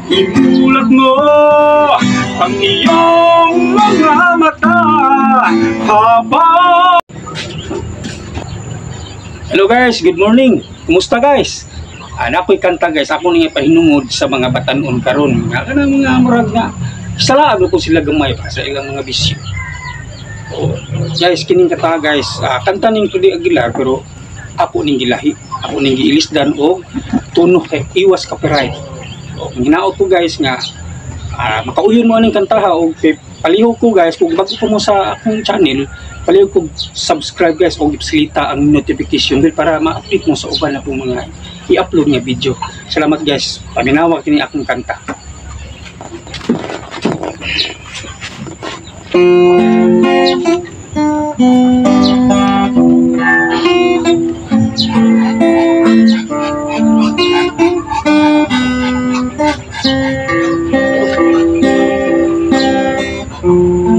Imulat mo ang iyong mga mata habang... Hello guys, good morning. Kumusta guys? Ako'y kanta guys, ako nang ipahinungod sa mga batanon karon. Nga na mga murag nga salaag ko sila gamay pa sa ilang mga bisyo. Guys, kining kata guys, kanta ning Rudy Aguilar pero ako ning gilahi, ako ning giilisdan og tuno kay iwas copyright. Ang hinaot ko guys nga makauyon mo aning kantaha og palihog ko guys kung bago ko mo sa akong channel, palihog ko subscribe guys og ipisilita ang notification bell para ma-update mo sa uban akong mga i-upload nga video. Salamat guys, paminawa kini akong kanta.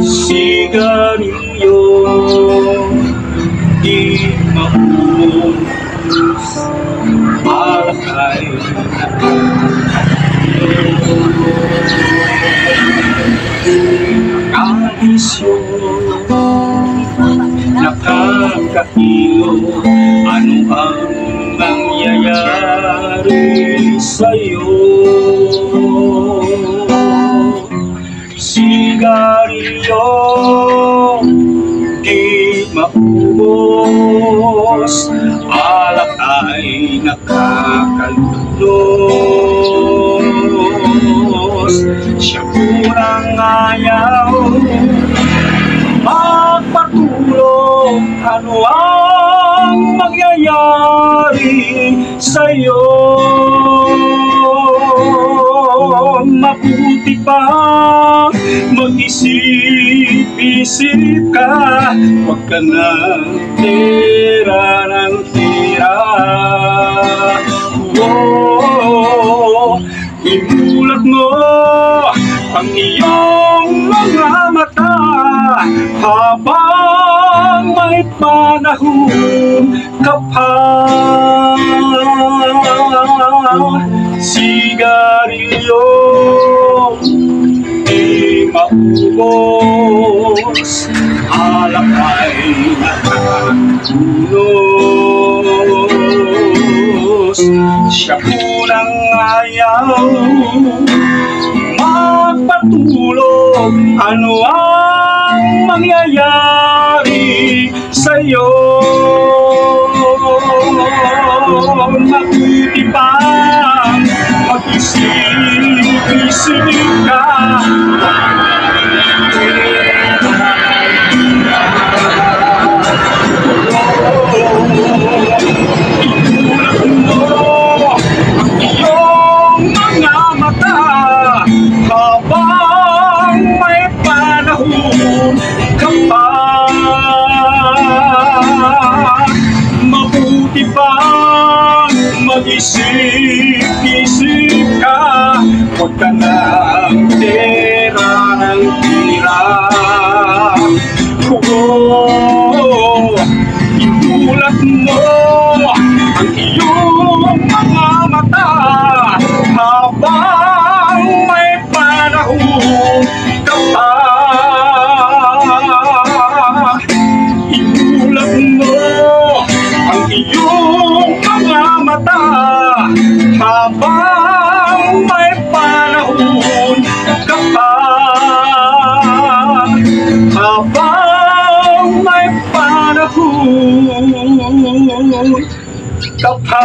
Sigarilyo di maubos, alakay nakabisyo, nakakahilo. Ano ang nangyayari sa'yo? Sigarilyo di maubos, alak ay nakakalulos. Siya kurang ayaw magpatulong. Ano ang mangyayari sa'yo? Mabuti pa mag-isip-isip ka, huwag ka nang tira ng tira. Imulat mo ang iyong mga mata habang may panahon ka pa. Sigarilyo di maubos, alak ay nakakalulos. Siya punang ayaw magpatulog. Ano ang mangyayari sa'yo? Mabuti pa mag-isip-isip ka, imulat mo ang iyong mga mata habang may panahon ka pa. Mabuti pa mag-isip-isip ka, huwag ka nang tira ng tira. Imulat mo ang iyong mga mata habang may panahon ka pa. Imulat mo ang iyong mga mata habang may panahon ka pa. Habang may panahon ka pa.